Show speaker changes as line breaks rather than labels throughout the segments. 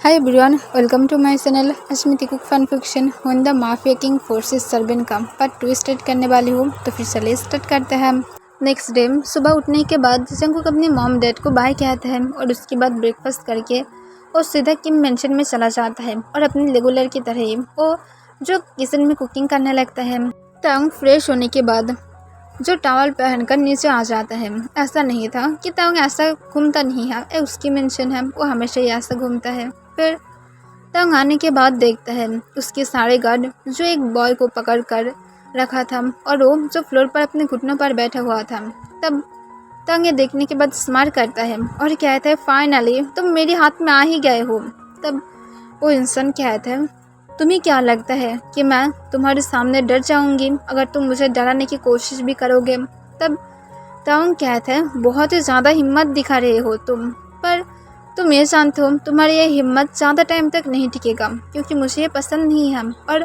Hi everyone, welcome to my channel अस्मिति Kook fan fiction. When the mafia king forces सर्बिन का part 2 start करने वाली हूँ, तो फिर चलिए स्टार्ट करते हैं। नेक्स्ट डे सुबह उठने के बाद जंगकुक अपने मॉम डैड को बाय कहता है और उसके बाद ब्रेकफास्ट करके वो सीधा किम मेंशन में चला जाता है और अपनी रेगुलर की तरह ही वो जो किचन में कुकिंग करने लगता है। तंग फ्रेश होने के बाद जो टॉवल पहनकर नीचे आ जाता है। ऐसा नहीं था कि तंग ऐसा घूमता नहीं है, ये उसकी मेंशन है, वो हमेशा ही ऐसा घूमता है। फिर तंग आने के बाद देखता है उसके सारे गार्ड जो एक बॉय को पकड़ कर रखा था और वो जो फ्लोर पर अपने घुटनों पर बैठा हुआ था। तब तंग ये देखने के बाद स्माइल करता है और कहता है, फाइनली तुम मेरे हाथ में आ ही गए हो। तब वो इंसान कहता है, तुम्हें क्या लगता है कि मैं तुम्हारे सामने डर जाऊंगी अगर तुम मुझे डराने की कोशिश भी करोगे? तब तंग कहता है, बहुत ही ज़्यादा हिम्मत दिखा रहे हो तुम, पर तुम ये जानते हो तुम्हारी ये हिम्मत ज़्यादा टाइम तक नहीं टिकेगा, क्योंकि मुझे ये पसंद नहीं है। और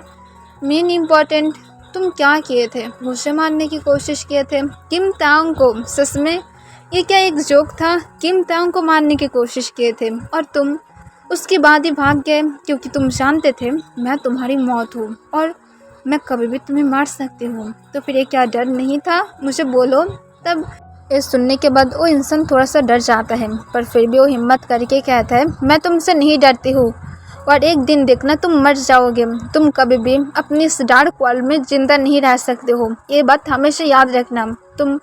मेन इम्पॉर्टेंट, तुम क्या किए थे? मुझे मारने की कोशिश किए थे किम तांग को। सच में ये क्या एक जोक था? किम तांग को मारने की कोशिश किए थे और तुम उसके बाद ही भाग गए, क्योंकि तुम जानते थे मैं तुम्हारी मौत हूँ और मैं कभी भी तुम्हें मार सकती हूँ। तो फिर ये क्या डर नहीं था? मुझे बोलो। तब ये सुनने के बाद वो इंसान थोड़ा सा डर जाता है, पर फिर भी वो हिम्मत करके कहता है, मैं तुमसे नहीं डरती हूँ और एक दिन देखना तुम मर जाओगे। तुम कभी भी अपनी इस डार्क वर्ल्ड में जिंदा नहीं रह सकते हो, ये बात हमेशा याद रखना। तुम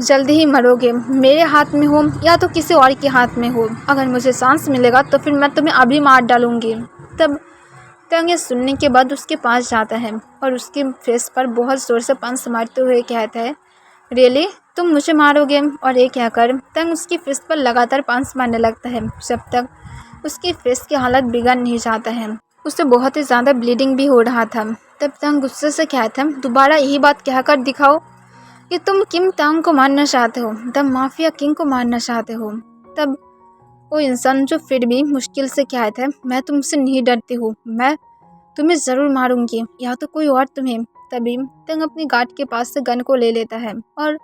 जल्दी ही मरोगे, मेरे हाथ में हो या तो किसी और के हाथ में हो। अगर मुझे चांस मिलेगा तो फिर मैं तुम्हें अभी मार डालूंगी। तब तंग ये सुनने के बाद उसके पास जाता है और उसके फेस पर बहुत ज़ोर से पंच मारते हुए कहता है, रियली तुम मुझे मारोगे? और ये कहकर तंग उसकी फेस पर लगातार पंच मारने लगता है जब तक उसकी फेस की हालत बिगड़ नहीं जाता है। उससे बहुत ही ज़्यादा ब्लीडिंग भी हो रहा था। तब तंग गुस्से से कहता है, दोबारा यही बात कहकर दिखाओ कि तुम किम तांग को मारना चाहते हो, द माफिया किंग को मारना चाहते हो। तब वो इंसान जो फिर भी मुश्किल से कहता है, मैं तुमसे नहीं डरती हूँ, मैं तुम्हें ज़रूर मारूंगी, या तो कोई और तुम्हें। तभी तंग अपनी गार्ड के पास से गन को ले लेता है और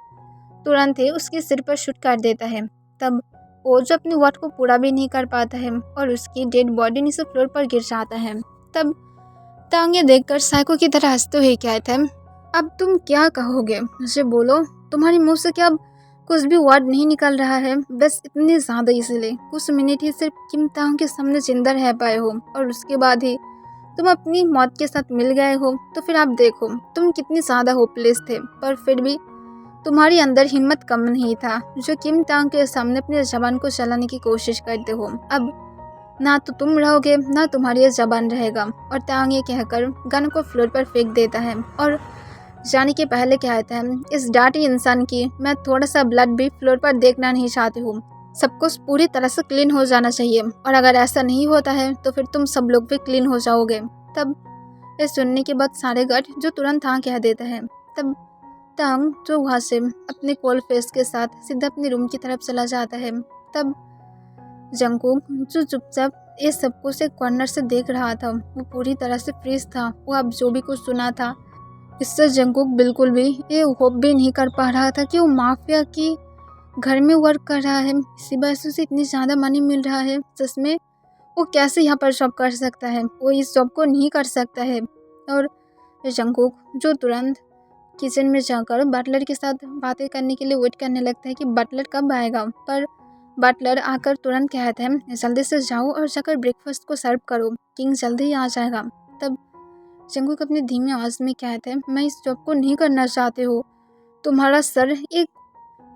तुरंत ही उसके सिर पर शूट कर देता है। तब वो जो अपनी वर्ड को पूरा भी नहीं कर पाता है और उसकी डेड बॉडी नीचे फ्लोर पर गिर जाता है। तब तंग ये देखकर साइको की तरह हंसते हुए कहता है, अब तुम क्या कहोगे? मुझे बोलो, तुम्हारी मुंह से क्या अब कुछ भी वर्ड नहीं निकल रहा है? बस इतनी ज़्यादा, इसलिए कुछ मिनट ही सिर्फ किम तांग के सामने जिंदा रह पाए हो और उसके बाद ही तुम अपनी मौत के साथ मिल गए हो। तो फिर आप देखो तुम कितनी ज़्यादा होपलेस थे, पर फिर भी तुम्हारी अंदर हिम्मत कम नहीं था जो किम तांग के सामने अपनी जबान को चलाने की कोशिश करते हो। अब ना तो तुम रहोगे ना तुम्हारी ये जबान रहेगा। और तांग ये कहकर गन को फ्लोर पर फेंक देता है और जाने के पहले कहता है, इस डांटी इंसान की मैं थोड़ा सा ब्लड भी फ्लोर पर देखना नहीं चाहती हूँ। सब कुछ पूरी तरह से क्लीन हो जाना चाहिए और अगर ऐसा नहीं होता है तो फिर तुम सब लोग भी क्लीन हो जाओगे। तब ये सुनने के बाद सारे गार्ड जो तुरंत हाँ कह देते हैं। तब तांग जो वहाँ से अपने कोल्ड फेस के साथ सीधा अपने रूम की तरफ चला जाता है। तब जंगकुक जो चुपचाप ये सब कुछ एक कॉर्नर से देख रहा था, वो पूरी तरह से फ्रीज था। वो अब जो भी कुछ सुना था, इससे जंगकुक बिल्कुल भी ये होप भी नहीं कर पा रहा था कि वो माफिया की घर में वर्क कर रहा है, इसी वजह से उसे इतनी ज़्यादा मनी मिल रहा है। सच में वो कैसे यहाँ पर जॉब कर सकता है? वो इस जॉब को नहीं कर सकता है। और जंगकुक जो तुरंत किचन में जाकर बटलर के साथ बातें करने के लिए वेट करने लगता है कि बटलर कब आएगा। पर बटलर आकर तुरंत कहता है, जल्दी से जाओ और जाकर ब्रेकफास्ट को सर्व करो, किंग जल्दी ही आ जाएगा। तब जंगकुक अपनी धीमी आवाज़ में कहते हैं, मैं इस जॉब को नहीं करना चाहती हूँ, तुम्हारा सर एक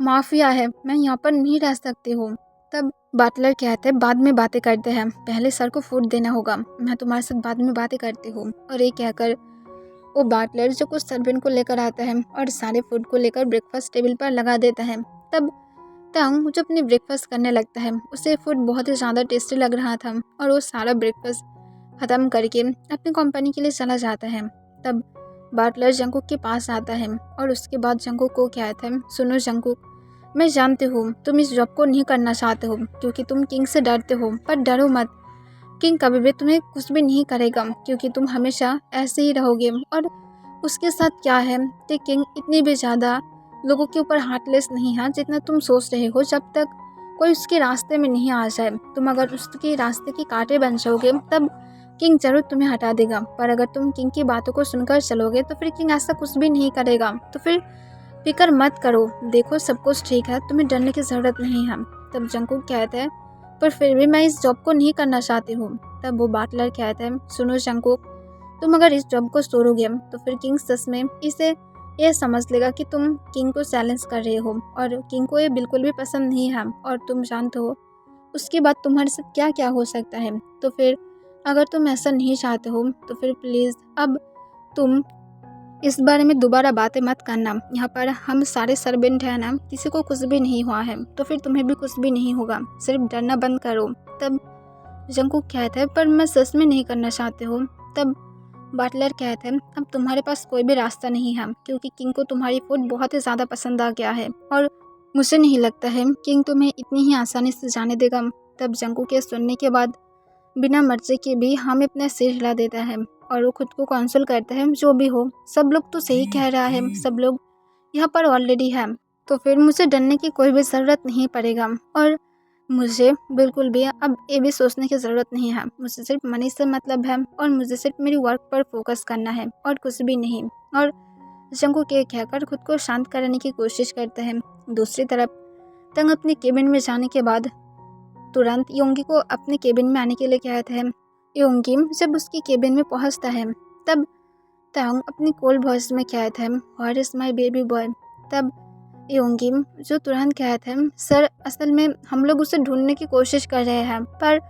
माफिया है, मैं यहाँ पर नहीं रह सकती हूँ। तब बाटलर कहते हैं, बाद में बातें करते हैं, पहले सर को फूड देना होगा, मैं तुम्हारे साथ बाद में बातें करती हूँ। और ये कहकर वो बाटलर जो कुछ सर्वेंट को लेकर आता है और सारे फूड को लेकर ब्रेकफास्ट टेबल पर लगा देता है। तब तंग जो अपनी ब्रेकफास्ट करने लगता है, उसे फूड बहुत ही ज़्यादा टेस्टी लग रहा था और वो सारा ब्रेकफास्ट ख़त्म करके अपनी कंपनी के लिए चला जाता है। तब बाटलर जंगकुक के पास आता है और उसके बाद जंगकुक को कहता है, सुनो जंगकुक, मैं जानती हूँ तुम इस जॉब को नहीं करना चाहते हो क्योंकि तुम किंग से डरते हो, पर डरो मत, किंग कभी भी तुम्हें कुछ भी नहीं करेगा क्योंकि तुम हमेशा ऐसे ही रहोगे। और उसके साथ क्या है कि किंग इतनी भी ज़्यादा लोगों के ऊपर हार्टलेस नहीं है जितना तुम सोच रहे हो। जब तक कोई उसके रास्ते में नहीं आ जाए। तुम अगर उसके रास्ते की कांटे बन जाओगे तब किंग ज़रूर तुम्हें हटा देगा, पर अगर तुम किंग की बातों को सुनकर चलोगे तो फिर किंग ऐसा कुछ भी नहीं करेगा। तो फिर फिक्र मत करो, देखो सब कुछ ठीक है, तुम्हें डरने की ज़रूरत नहीं है। तब जंगकुक कहते हैं पर फिर भी मैं इस जॉब को नहीं करना चाहती हूँ। तब वो बाटलर कहते हैं सुनो जंगकुक, तुम अगर इस जॉब को छोड़ोगे तो फिर किंग सच में इसे यह समझ लेगा कि तुम किंग को चैलेंज कर रहे हो, और किंग को ये बिल्कुल भी पसंद नहीं है, और तुम जानते हो उसके बाद तुम्हारे साथ क्या क्या हो सकता है। तो फिर अगर तुम ऐसा नहीं चाहते हो तो फिर प्लीज़ अब तुम इस बारे में दोबारा बातें मत करना। यहाँ पर हम सारे सर्वेंट हैं ना, किसी को कुछ भी नहीं हुआ है तो फिर तुम्हें भी कुछ भी नहीं होगा, सिर्फ डरना बंद करो। तब जंगकुक कहता है पर मैं सच में नहीं करना चाहते हो। तब बाटलर कहते हैं अब तुम्हारे पास कोई भी रास्ता नहीं है, क्योंकि किंग को तुम्हारी फूड बहुत ही ज़्यादा पसंद आ गया है, और मुझे नहीं लगता है किंग तुम्हें इतनी ही आसानी से जाने देगा। तब जंगकुक के सुनने के बाद बिना मर्जी के भी हम अपना सिर हिला देता है, और वो खुद को काउंसिल करता है जो भी हो सब लोग तो सही कह रहा है, सब लोग यहाँ पर ऑलरेडी है, तो फिर मुझे डरने की कोई भी ज़रूरत नहीं पड़ेगा, और मुझे बिल्कुल भी अब ये भी सोचने की ज़रूरत नहीं है। मुझे सिर्फ मनी से मतलब है, और मुझे सिर्फ मेरी वर्क पर फोकस करना है और कुछ भी नहीं। और जंगकुक ये कहकर खुद को शांत करने की कोशिश करते हैं। दूसरी तरफ तंग अपने केबिन में जाने के बाद तुरंत योंगी को अपने केबिन में आने के लिए कहते हैं। योंगी जब उसकी केबिन में पहुंचता है तब तंग अपनी कोल्ड वॉइस में कहते हैं where is my baby boy. तब योंगी जो तुरंत कहते हैं सर असल में हम लोग उसे ढूंढने की कोशिश कर रहे हैं, पर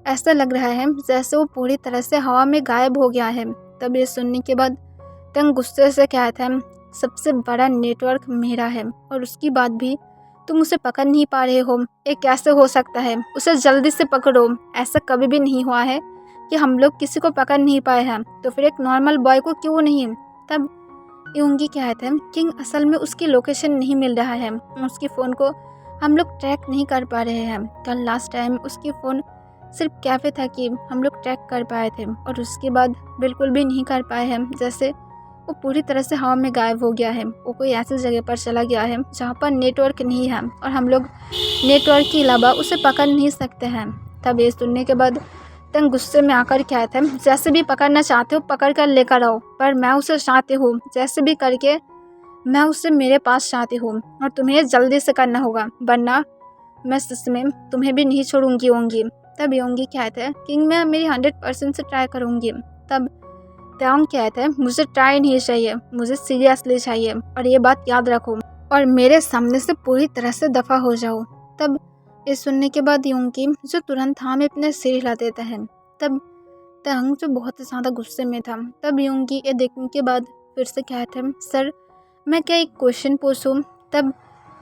ऐसा लग रहा है जैसे वो पूरी तरह से हवा में गायब हो गया है। तब ये सुनने के बाद तंग गुस्से से कहते हैं सबसे बड़ा नेटवर्क मेरा है, और उसकी बात भी तुम उसे पकड़ नहीं पा रहे हो, ये कैसे हो सकता है, उसे जल्दी से पकड़ो, ऐसा कभी भी नहीं हुआ है कि हम लोग किसी को पकड़ नहीं पाए हैं, तो फिर एक नॉर्मल बॉय को क्यों नहीं। तब योंगी कहते हैं किंग असल में उसकी लोकेशन नहीं मिल रहा है, उसकी फ़ोन को हम लोग ट्रैक नहीं कर पा रहे हैं। कल लास्ट टाइम उसकी फ़ोन सिर्फ कैफ़े था कि हम लोग ट्रैक कर पाए थे, और उसके बाद बिल्कुल भी नहीं कर पाए हैं, जैसे वो पूरी तरह से हवा में गायब हो गया है। वो कोई ऐसी जगह पर चला गया है जहाँ पर नेटवर्क नहीं है, और हम लोग नेटवर्क के अलावा उसे पकड़ नहीं सकते हैं। तब ये सुनने के बाद तंग गुस्से में आकर कहते हैं जैसे भी पकड़ना चाहते हो पकड़ कर लेकर आओ, पर मैं उसे चाहती हूँ, जैसे भी करके मैं उसे मेरे पास चाहती हूँ, और तुम्हें जल्दी से करना होगा, वरना मैं सच में तुम्हें भी नहीं छोड़ूंगी योंगी। तब योंगी कहते हैं किंग मैं मेरी 100% से ट्राई करूँगी। तब तंग कहते हैं मुझे ट्राई नहीं चाहिए, मुझे सीरियसली चाहिए, और ये बात याद रखो, और मेरे सामने से पूरी तरह से दफ़ा हो जाओ। तब ये सुनने के बाद योंगी जो तुरंत हाँ में अपने सिर हिला देता है। तब तंग जो बहुत ज़्यादा गुस्से में था, तब योंगी ये देखने के बाद फिर से कहते हैं सर मैं क्या एक क्वेश्चन पूछूं। तब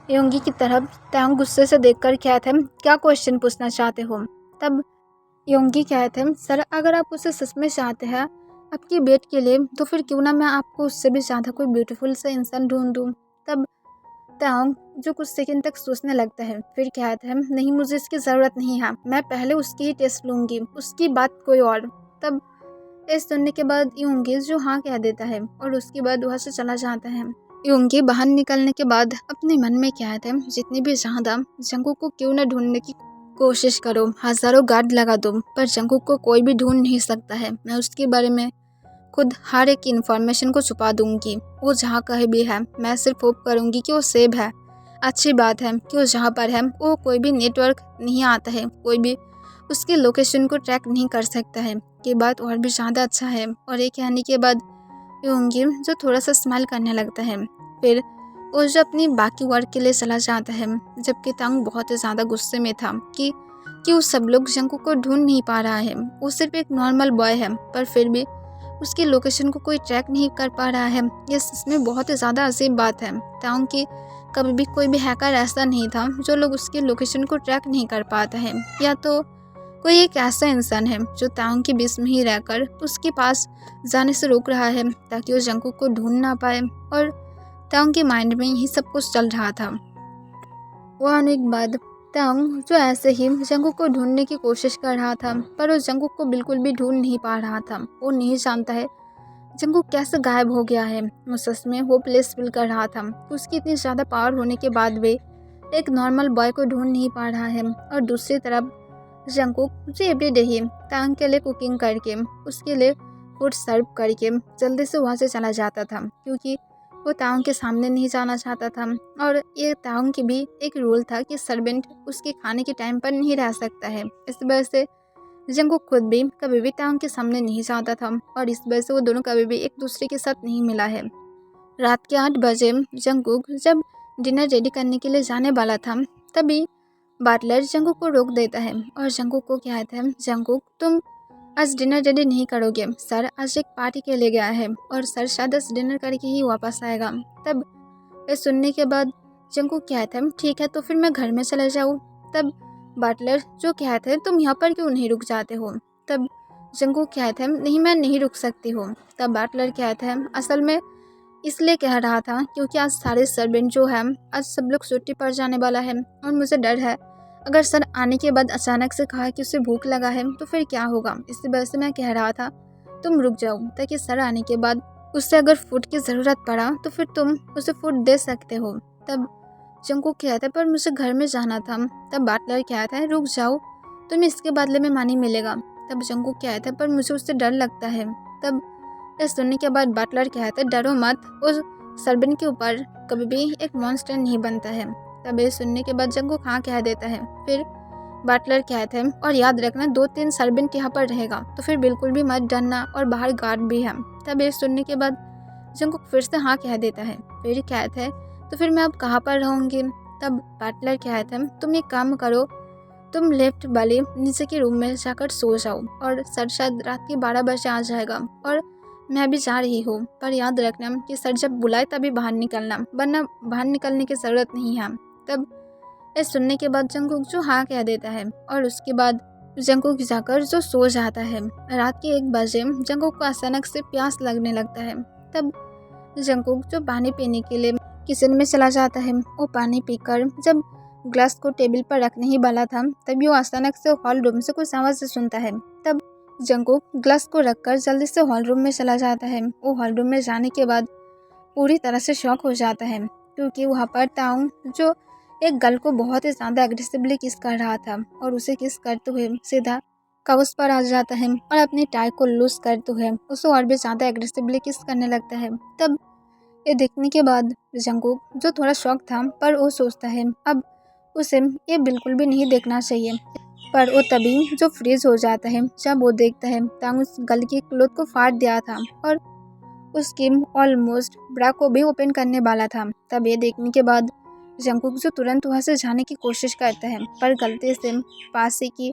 योंगी की तरफ तंग गुस्से से देखकर कहते हैं क्या क्वेश्चन पूछना चाहते हो। तब योंगी कहते हैं सर अगर आप उसे सच में चाहते हैं आपकी बेट के लिए, तो फिर क्यों ना मैं आपको उससे भी ज़्यादा कोई ब्यूटीफुल सा इंसान ढूंढ दूँ। तब तंग जो कुछ सेकंड तक सोचने लगता है, फिर कहता है नहीं मुझे इसकी ज़रूरत नहीं है, मैं पहले उसकी ही टेस्ट लूँगी, उसकी बात कोई और। तब इस सुनने के बाद योंगी जो हाँ कह देता है, और उसके बाद वहाँ से चला जाता है। योंगी बाहर निकलने के बाद अपने मन में कहता है जितनी भी ज़्यादा जंगकुक को क्यों न ढूंढने की कोशिश करो, हज़ारों गार्ड लगा दो, पर जंगकुक को कोई भी ढूंढ नहीं सकता है। मैं उसके बारे में खुद हर एक इन्फॉर्मेशन को छुपा दूंगी, वो जहाँ कहीं भी है मैं सिर्फ होप करूँगी कि वो सेव है। अच्छी बात है कि वो जहाँ पर है वो कोई भी नेटवर्क नहीं आता है, कोई भी उसकी लोकेशन को ट्रैक नहीं कर सकता है, ये बात और भी ज़्यादा अच्छा है। और ये कहने के बाद योंगी जो थोड़ा सा स्माइल करने लगता है, फिर वो जो अपनी बाकी वर्क के लिए चला जाता है, जबकि तंग बहुत ही ज़्यादा गुस्से में था कि वो सब लोग जंगकुक को ढूंढ नहीं पा रहा है, वो सिर्फ एक नॉर्मल बॉय है, पर फिर भी उसकी लोकेशन को कोई ट्रैक नहीं कर पा रहा है। ये सच में बहुत ही ज़्यादा अजीब बात है। तंग की कभी भी कोई भी हैकर ऐसा नहीं था जो लोग उसकी लोकेशन को ट्रैक नहीं कर पाता है, या तो कोई एक ऐसा इंसान है जो तंग के बीच में ही रहकर उसके पास जाने से रोक रहा है ताकि वो जंगकुक को ढूंढ ना पाए। और तंग के माइंड में यही सब कुछ चल रहा था। वह आने के बाद तंग जो ऐसे ही जंगकुक को ढूंढने की कोशिश कर रहा था, पर वो जंगकुक को बिल्कुल भी ढूंढ नहीं पा रहा था। वो नहीं जानता है जंगकुक कैसे गायब हो गया है। वो सच में होपलेस फील कर रहा था। उसकी इतनी ज़्यादा पावर होने के बाद भी एक नॉर्मल बॉय को ढूंढ नहीं पा रहा है। और दूसरी तरफ जंगकुक जो एवरीडे ही तांग के लिए कुकिंग करके उसके लिए फूड सर्व करके जल्दी से वहाँ से चला जाता था, क्योंकि वो तांग के सामने नहीं जाना चाहता था। और ये तांग की भी एक रूल था कि सर्वेंट उसके खाने के टाइम पर नहीं रह सकता है। इस वजह से जंगकुक खुद भी कभी भी तांग के सामने नहीं जाता था, और इस वजह से वो दोनों कभी भी एक दूसरे के साथ नहीं मिला है। रात के 8 बजे जंगकुक जब डिनर रेडी करने के लिए जाने वाला था, तभी बाटलर जंगकुक को रोक देता है और जंगकुक को कहता है, जंगकुक तुम आज डिनर रेडी नहीं करोगे, सर आज एक पार्टी के लिए गया है और सर शायद आज डिनर करके ही वापस आएगा। तब ये सुनने के बाद जंगकुक कहता है, ठीक है तो फिर मैं घर में चले जाऊँ। तब बाटलर जो कहते हैं, तुम यहाँ पर क्यों नहीं रुक जाते हो। तब जंगकुक कहता है, नहीं मैं नहीं रुक सकती हूँ। तब बाटलर कहता है, असल में इसलिए कह रहा था क्योंकि आज सारे सर्वेंट जो है आज सब लोग छुट्टी पर जाने वाला है और मुझे डर है अगर सर आने के बाद अचानक से कहा कि उसे भूख लगा है तो फिर क्या होगा। इसी वजह से मैं कह रहा था तुम रुक जाओ, ताकि सर आने के बाद उससे अगर फूड की ज़रूरत पड़ा तो फिर तुम उसे फूड दे सकते हो। तब जंगकुक कहता है, पर मुझे घर में जाना था। तब बाटलर कहता है, रुक जाओ तुम्हें इसके बदले में मनी मिलेगा। तब जंगकुक कहता है, पर मुझे उससे डर लगता है। तब इस सुनने के बाद बाटलर कहता है, डरो मत, उस सर्वेंट के ऊपर कभी भी एक मॉन्स्टर नहीं बनता है। तब ये सुनने के बाद जंगकुक हाँ कह देता है। फिर बाटलर कहते हैं, और याद रखना 2-3 सर्वेंट यहाँ पर रहेगा तो फिर बिल्कुल भी मत डरना, और बाहर गार्ड भी है। तब ये सुनने के बाद जंगकुक फिर से हाँ कह देता है। फिर कहते हैं, तो फिर मैं अब कहाँ पर रहूँगी। तब बाटलर कहते हैं, तुम एक काम करो, तुम लेफ्ट वाले नीचे के रूम में जाकर सो जाओ, और सर शायद रात के 12 बजे आ जाएगा और मैं भी जा रही हूँ, पर याद रखना कि सर जब बुलाए तभी बाहर निकलना, वरना बाहर निकलने की ज़रूरत नहीं है। तब ये सुनने के बाद जंगकुक जो हाँ कह देता है और उसके बाद जंगकुक जाकर जो सो जाता है। रात के 1 बजे जंगकुक को अचानक से प्यास लगने लगता है। तब जंगकुक जो पानी पीने के लिए किचन में चला जाता है। वो पानी पीकर जब ग्लास को टेबल पर रखने ही वाला था, तभी वो अचानक से हॉल रूम से कुछ आवाज़ सुनता है। तब जंगकुक ग्लास को रखकर जल्दी से हॉल रूम में चला जाता है। वो हॉल रूम में जाने के बाद पूरी तरह से शॉक हो जाता है, क्योंकि वहाँ पर ताऊं जो एक गर्ल को बहुत ही ज़्यादा एग्रेसिवली किस कर रहा था, और उसे किस करते हुए सीधा काउस पर आ जाता है और अपनी टाई को लूज करते हुए उसे और भी ज़्यादा एग्रेसिवली किस करने लगता है। तब ये देखने के बाद जंगकुक जो थोड़ा शॉक था, पर वो सोचता है अब उसे ये बिल्कुल भी नहीं देखना चाहिए। पर वो तभी जो फ्रीज हो जाता है जब वो देखता है तांग उस गर्ल की क्लोथ को फाड़ दिया था और उसकी ऑलमोस्ट ब्रा को भी ओपन करने वाला था। तब ये देखने के बाद जंगकुक जो तुरंत वहाँ से जाने की कोशिश करता है, पर गलती से पास ही की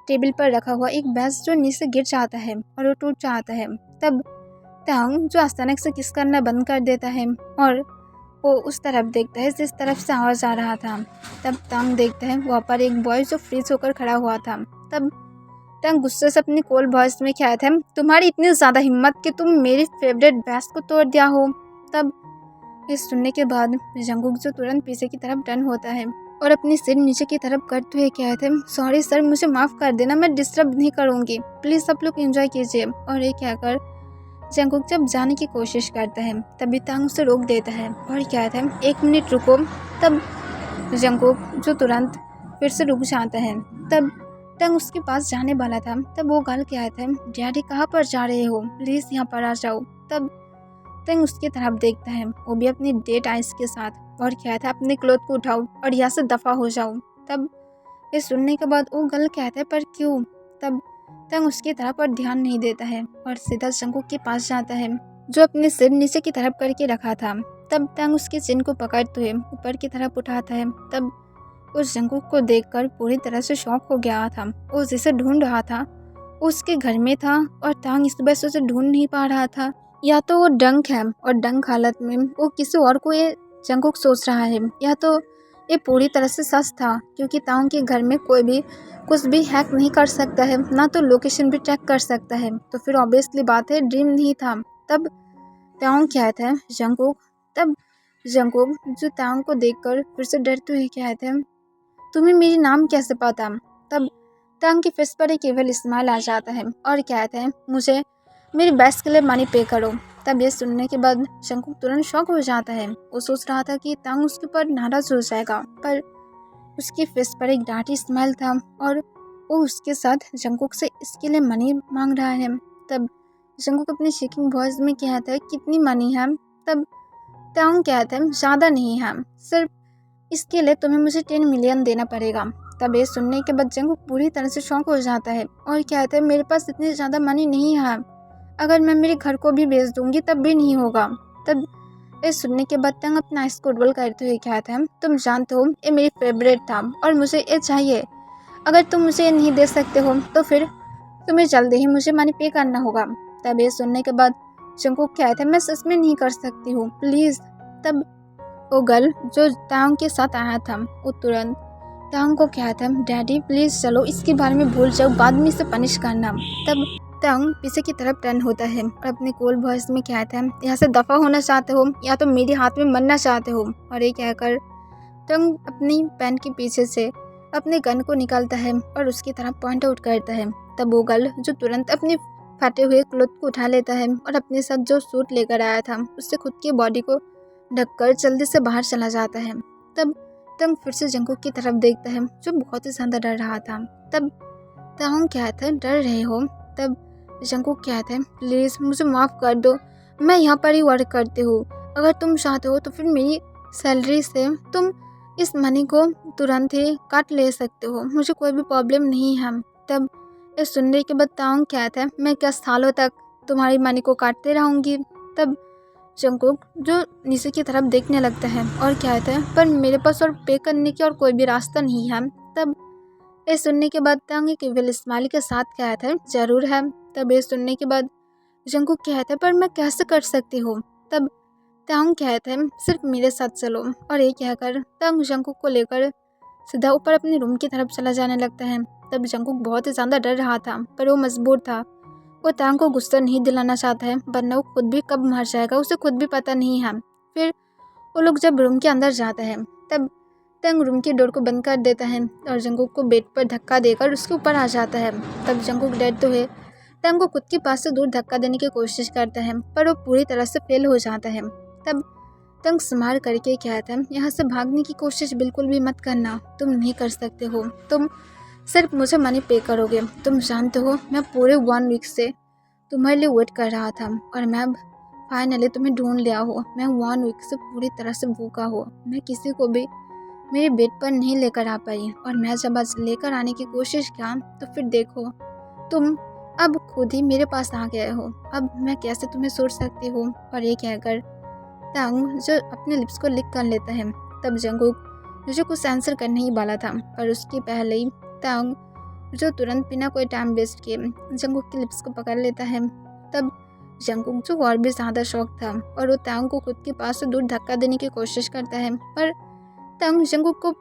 टेबल पर रखा हुआ एक बैग जो नीचे गिर जाता है और वो टूट जाता है। तब तांग जो अचानक से किस करना बंद कर देता है और वो उस तरफ देखता है जिस तरफ से आवाज़ आ रहा था। तब तांग देखता है वहाँ पर एक बॉय जो फ्रीज होकर खड़ा हुआ था। तब तांग गुस्से से अपनी कोल वॉइस में कहता है, तुम्हारी इतनी ज़्यादा हिम्मत कि तुम मेरी फेवरेट बैग को तोड़ दिया हो। तब इस सुनने के बाद जंगकुक जो तुरंत पीछे की तरफ टर्न होता है और अपनी सिर नीचे की तरफ करते हुए कहते हैं, सॉरी सर, मुझे माफ़ कर देना, मैं डिस्टर्ब नहीं करूँगी, प्लीज़ सब लोग एंजॉय कीजिए। और ये कहकर जंगकुक जब जाने की कोशिश करता है, तभी तांग उसे रोक देता है और कहता है, 1 मिनट रुको। तब जंगकुक जो तुरंत फिर से रुक जाता है। तब तांग उसके पास जाने वाला था। तब वो गर्ल कहता है, डैडी कहाँ पर जा रहे हो, प्लीज़ यहाँ पर आ जाओ। तब तांग उसकी तरफ देखता है, वो भी अपनी डेड आइज के साथ, और कहता है, अपने क्लोथ को उठाओ और यहाँ से दफ़ा हो जाओ। तब ये सुनने के बाद वो गर्ल कहता है, पर क्यों। तब तांग उसकी तरफ पर ध्यान नहीं देता है और सीधा जंगकुक के पास जाता है जो अपने सिर नीचे की तरफ करके रखा था। तब तांग उसके चिन को पकड़ते हुए ऊपर की तरफ उठाता है। तब उस जंगकुक को देखकर पूरी तरह से शॉक हो गया था। वो जिसे ढूंढ रहा था उसके घर में था और तांग इस वजह से उसे ढूंढ नहीं पा रहा था। या तो वो डंक है और डंक हालत में वो किसी और को ये जंगकुक सोच रहा है, या तो ये पूरी तरह से सच था, क्योंकि तांग के घर में कोई भी कुछ भी हैक नहीं कर सकता है, ना तो लोकेशन भी ट्रैक कर सकता है, तो फिर ऑब्वियसली बात है ड्रीम नहीं था। तब तांग कहता है जंगकुक। तब जंगकुक जो तांग को देखकर फिर से डरते हुए कहते हैं, तुम्हें मेरी नाम कैसे पता। तब तांग की फेस पर एक केवल स्माइल आ जाता है और कहते हैं, मुझे मेरी बैग के लिए मनी पे करो। तब ये सुनने के बाद जंगकुक तुरंत शॉक हो जाता है। वो सोच रहा था कि तांग उसके ऊपर नाराज हो जाएगा, पर उसकी फेस पर एक डार्टी स्माइल था और वो उसके साथ जंगकुक से इसके लिए मनी मांग रहा है। तब जंगकुक अपनी शेकिंग वॉइस में कहता है कितनी मनी है। तब तांग कहता है ज़्यादा नहीं है, सिर्फ इसके लिए तुम्हें मुझे 10 मिलियन देना पड़ेगा। तब ये सुनने के बाद जंगकुक पूरी तरह से शॉक हो जाता है और कहता है मेरे पास इतनी ज़्यादा मनी नहीं है, अगर मैं मेरे घर को भी बेच दूंगी तब भी नहीं होगा। तब ये सुनने के बाद तंग अपना आइस को रोल करते हुए कहता है तुम जानते हो ये मेरी फेवरेट था और मुझे ये चाहिए, अगर तुम मुझे ये नहीं दे सकते हो तो फिर तुम्हें जल्दी ही मुझे मनी पे करना होगा। तब ये सुनने के बाद जंगकुक कहता है मैं सच में नहीं कर सकती हूँ, प्लीज़। तब वो गर्ल जो तांग के साथ आया था वो तुरंत तांग को कहता है डैडी प्लीज़ चलो, इसके बारे में भूल जाओ, बाद में इसे पनिश करना। तब तांग पीछे की तरफ टर्न होता है और अपने कोल वॉइस में कहता है यहाँ से दफ़ा होना चाहते हो या तो मेरे हाथ में मरना चाहते हो। और ये कहकर तांग अपनी पैंट के पीछे से अपने गन को निकालता है और उसकी तरफ पॉइंट आउट करता है। तब वो गर्ल जो तुरंत अपने फटे हुए क्लोथ को उठा लेता है और अपने साथ जो सूट लेकर आया था उससे खुद की बॉडी को ढककर जल्दी से बाहर चला जाता है। तब तंग फिर से जंगकुक की तरफ देखता है जो बहुत ही ज़्यादा डर रहा था। तब तांग कहता है डर रहे हो? तब जंगकुक कहता है प्लीज़ मुझे माफ़ कर दो, मैं यहाँ पर ही वर्क करती हूँ, अगर तुम चाहते हो तो फिर मेरी सैलरी से तुम इस मनी को तुरंत ही काट ले सकते हो, मुझे कोई भी प्रॉब्लम नहीं है। तब ये सुनने के बाद तांग कहता है मैं क्या सालों तक तुम्हारी मनी को काटते रहूँगी। तब जंगकुक जो नीचे की तरफ देखने लगता है और कहता है पर मेरे पास और पे करने की और कोई भी रास्ता नहीं है। तब ये सुनने के बाद तांग एक इविल स्माइल के साथ कहता है ज़रूर है। तब ये सुनने के बाद जंगकुक कहता है पर मैं कैसे कर सकती हूँ। तब तांग कहता है सिर्फ मेरे साथ चलो। और ये कहकर तांग जंगकुक को लेकर सीधा ऊपर अपने रूम की तरफ चला जाने लगता है। तब जंगकुक बहुत ही ज़्यादा डर रहा था पर वो मजबूर था, वो तांग को गुस्सा नहीं दिलाना चाहता है वरना वो खुद भी कब मर जाएगा उसे खुद भी पता नहीं है। फिर वो लोग जब रूम के अंदर जाते हैं तब तांग रूम की डोर को बंद कर देता है और जंगकुक को बेड पर धक्का देकर उसके ऊपर आ जाता है। तब जंगकुक डरते हुए तांग को खुद के पास से दूर धक्का देने की कोशिश करता है पर वो पूरी तरह से फेल हो जाता है। तब तांग स्माइल करके कहता है यहाँ से भागने की कोशिश बिल्कुल भी मत करना, तुम नहीं कर सकते हो, तुम सिर्फ मुझे मनी पे करोगे। तुम जानते हो मैं पूरे 1 वीक से तुम्हारे लिए वेट कर रहा था और मैं अब फाइनली तुम्हें ढूंढ लिया हो। मैं 1 वीक से पूरी तरह से भूखा हो, मैं किसी को भी मेरे बेड पर नहीं लेकर आ पाई और मैं जब आज लेकर आने की कोशिश किया तो फिर देखो तुम अब खुद ही मेरे पास आ गए हो, अब मैं कैसे तुम्हें छोड़ सकती हूँ। और ये कहकर तांग जो अपने लिप्स को लिक कर लेता है। तब जंगकुक जो कुछ आंसर करने ही वाला था पर उसके पहले ही तांग जो तुरंत बिना कोई टाइम वेस्ट किए जंगकुक के लिप्स को पकड़ लेता है। तब जंगकुक जो और भी ज़्यादा शौक था और वो तांग को खुद के पास से दूर धक्का देने की कोशिश करता है पर तांग जंगकुक को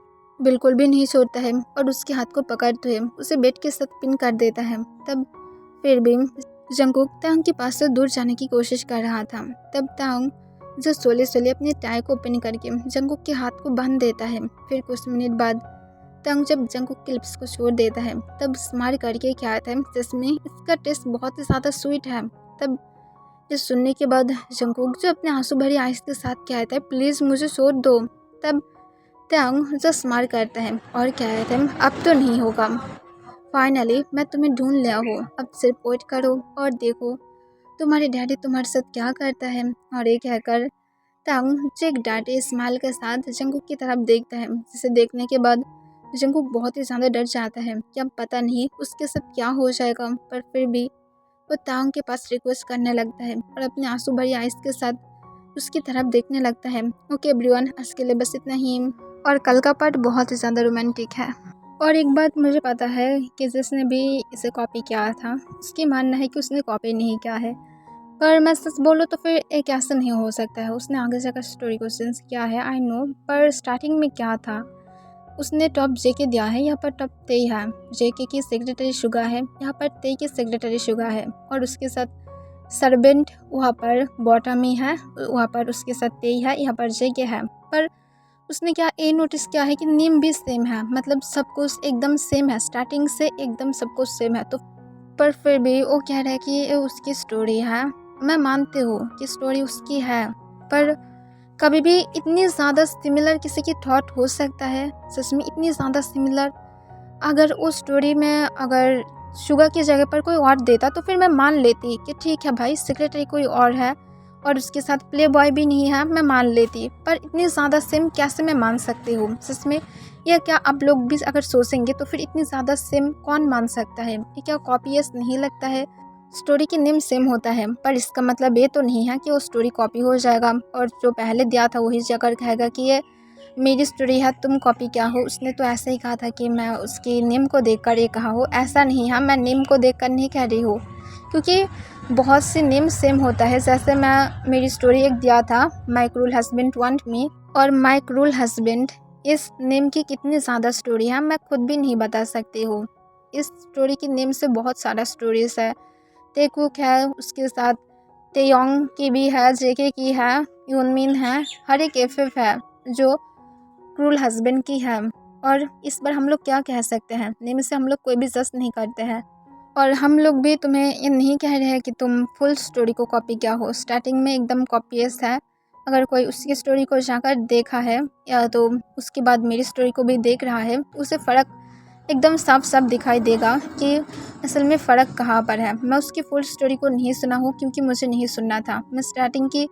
बिल्कुल भी नहीं छोड़ता है और उसके हाथ को पकड़ते हुए उसे बेड के साथ पिन कर देता है। तब फिर भी जंगकुक तांग के पास से दूर जाने की कोशिश कर रहा था। तब तांग जो सोले सोले अपने टाई को ओपन करके जंगकुक के हाथ को बांध देता है। फिर कुछ मिनट बाद तांग जब जंगकुक के लिप्स को छोड़ देता है तब स्माइल करके कहता है जिसमें इसका टेस्ट बहुत ही ज़्यादा स्वीट है। तब ये सुनने के बाद जंगकुक जो अपने आंसू भरी आइस के साथ कहता है प्लीज़ मुझे छोड़ दो। तब तांग जो स्माइल करता है और कहता है अब तो नहीं होगा, फाइनली मैं तुम्हें ढूंढ लिया हूँ, अब सिर्फ वेट करो और देखो तुम्हारे डैडी तुम्हारे साथ क्या करता है। और ये कहकर तांग जो एक डांटे स्माइल के साथ जंगकुक की तरफ देखता है जिसे देखने के बाद जंगकुक बहुत ही ज़्यादा डर जाता है कि अब पता नहीं उसके साथ क्या हो जाएगा। पर फिर भी वो तांग के पास रिक्वेस्ट करने लगता है और अपने आंसू भरी आइस के साथ उसकी तरफ देखने लगता है। ओके एवरीवन, आज के लिए बस इतना ही और कल का पार्ट बहुत ही ज़्यादा रोमांटिक है। और एक बात मुझे पता है कि जिसने भी इसे कॉपी किया था उसकी मानना है कि उसने कॉपी नहीं किया है, पर मैं सच बोलूँ तो फिर एक ऐसा नहीं हो सकता है, उसने आगे जाकर स्टोरी को चेंज किया है आई नो, पर स्टार्टिंग में क्या था उसने टॉप जेके दिया है, यहाँ पर टॉप तेई है, जेके की सेक्रेटरी शुगा है, यहाँ पर तेई की सेक्रेटरी शुगा है और उसके साथ सर्वेंट वहाँ पर बॉटम ही है, वहाँ पर उसके साथ तेई है, यहाँ पर जेके है। पर उसने क्या ये नोटिस किया है कि नेम भी सेम है, मतलब सब कुछ एकदम सेम है, स्टार्टिंग से एकदम सब कुछ सेम है। तो पर फिर भी वो कह रहा है कि ये उसकी स्टोरी है। मैं मानती हूँ कि स्टोरी उसकी है पर कभी भी इतनी ज़्यादा सिमिलर किसी की थॉट हो सकता है, सच में इतनी ज़्यादा सिमिलर। अगर उस स्टोरी में अगर शुगा की जगह पर कोई और देता तो फिर मैं मान लेती कि ठीक है भाई, सेक्रेटरी कोई और है और उसके साथ प्ले बॉय भी नहीं है, मैं मान लेती। पर इतनी ज़्यादा सेम कैसे मैं मान सकती हूँ सच में? या क्या आप लोग भी अगर सोचेंगे तो फिर इतनी ज़्यादा सेम कौन मान सकता है? ये क्या कॉपीएस नहीं लगता है? स्टोरी की नेम सेम होता है पर इसका मतलब ये तो नहीं है कि वो स्टोरी कॉपी हो जाएगा और जो पहले दिया था वही जाकर कहेगा कि ये मेरी स्टोरी है, तुम कॉपी क्या हो। उसने तो ऐसे ही कहा था कि मैं उसकी नेम को देखकर ये कहा हो, ऐसा नहीं है, मैं नेम को देखकर नहीं कह रही हूँ, क्योंकि बहुत सी नेम सेम होता है। जैसे मैं मेरी स्टोरी एक दिया था, my cruel husband want me, और माय क्रूल हस्बैंड, इस नेम की कितनी ज़्यादा स्टोरी है मैं खुद भी नहीं बता सकती हूँ। इस स्टोरी की नेम से बहुत सारा स्टोरीज है। टेकुक है, उसके साथ तेयोंग की भी है, जेके की है, यूनमिन है, हर एक एफएफ है जो क्रूल हस्बैंड की है। और इस पर हम लोग क्या कह सकते हैं? नेम से हम लोग कोई भी जज नहीं करते हैं। और हम लोग भी तुम्हें ये नहीं कह रहे हैं कि तुम फुल स्टोरी को कॉपी क्या हो। स्टार्टिंग में एकदम कॉपीएस है। अगर कोई उसकी स्टोरी को जाकर देखा है या तो उसके बाद मेरी स्टोरी को भी देख रहा है, उसे फ़र्क एकदम साफ साफ दिखाई देगा कि असल में फ़र्क कहाँ पर है। मैं उसकी फुल स्टोरी को नहीं सुना हूँ क्योंकि मुझे नहीं सुनना था। मैं स्टार्टिंग की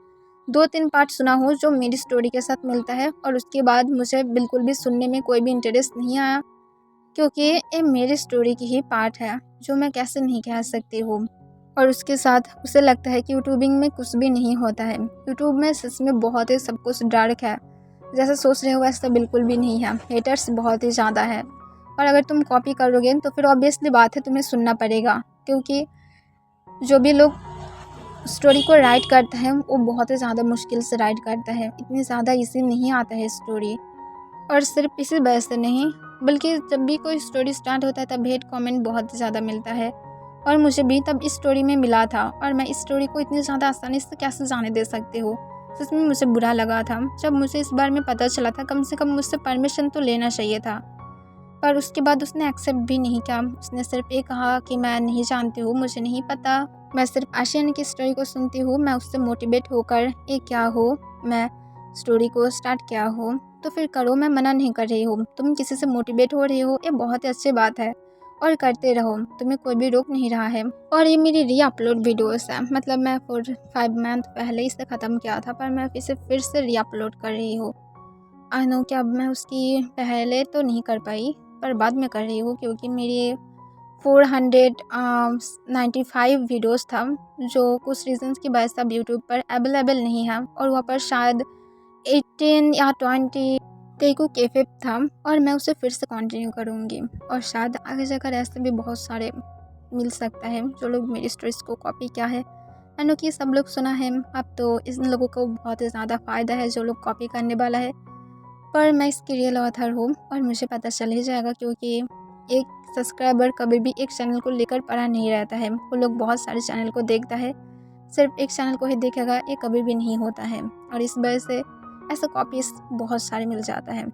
2-3 पार्ट सुना हूँ जो मेरी स्टोरी के साथ मिलता है, और उसके बाद मुझे बिल्कुल भी सुनने में कोई भी इंटरेस्ट नहीं आया, क्योंकि ये मेरी स्टोरी की ही पार्ट है जो मैं कैसे नहीं कह सकती हूँ। और उसके साथ उसे लगता है कि यूट्यूबिंग में कुछ भी नहीं होता है। यूट्यूब में सच में बहुत ही सब कुछ डार्क है, जैसा सोच रहे हो वैसा बिल्कुल भी नहीं है। हेटर्स बहुत ही ज़्यादा है, और अगर तुम कॉपी करोगे तो फिर ऑब्वियसली बात है तुम्हें सुनना पड़ेगा, क्योंकि जो भी लोग स्टोरी को राइट करता है वो बहुत ही ज़्यादा मुश्किल से राइट करता है। इतनी ज़्यादा इजी नहीं आता है स्टोरी। और सिर्फ इसी वजह से नहीं, बल्कि जब भी कोई स्टोरी स्टार्ट होता है तब हेट कमेंट बहुत ज़्यादा मिलता है, और मुझे भी तब इस स्टोरी में मिला था। और मैं इस स्टोरी को इतनी ज़्यादा आसानी से कैसे जाने दे सकती हूँ? सच में मुझे बुरा लगा था जब मुझे इस बारे में पता चला था। कम से कम मुझसे परमिशन तो लेना चाहिए था, पर उसके बाद उसने एक्सेप्ट भी नहीं किया। उसने सिर्फ ये कहा कि मैं नहीं जानती हूँ, मुझे नहीं पता, मैं सिर्फ आशियान की स्टोरी को सुनती हूँ, मैं उससे मोटिवेट होकर ये क्या हो, मैं स्टोरी को स्टार्ट किया हो तो फिर करो, मैं मना नहीं कर रही हूँ। तुम किसी से मोटिवेट हो रही हो, ये बहुत ही अच्छी बात है और करते रहो, तुम्हें कोई भी रोक नहीं रहा है। और ये मेरी री अपलोड वीडियोस है, मतलब मैं 4-5 मंथ पहले इसे ख़त्म किया था, पर मैं इसे फिर से री अपलोड कर रही हूँ। आई नो कि अब मैं उसकी पहले तो नहीं कर पाई, पर बाद में कर रही हूँ, क्योंकि मेरी 495 वीडियोस था जो कुछ रीजंस की वजह से अब यूट्यूब पर अवेलेबल नहीं है, और वहाँ पर शायद 18 या 20 तेगु कैफे था, और मैं उसे फिर से कंटिन्यू करूँगी। और शायद आगे जाकर ऐसे भी बहुत सारे मिल सकता है जो लोग मेरी स्टोरीज को कॉपी किया है। मैंने कि सब लोग सुना है, अब तो इन लोगों को बहुत ही ज़्यादा फ़ायदा है जो लोग कॉपी करने वाला है। पर मैं इसकी रियल ऑथर हूँ और मुझे पता चल ही जाएगा, क्योंकि एक सब्सक्राइबर कभी भी एक चैनल को लेकर पड़ा नहीं रहता है। वो लोग बहुत सारे चैनल को देखता है, सिर्फ एक चैनल को ही देखेगा, ये कभी भी नहीं होता है। और इस वजह से ऐसा कॉपीज बहुत सारे मिल जाता है।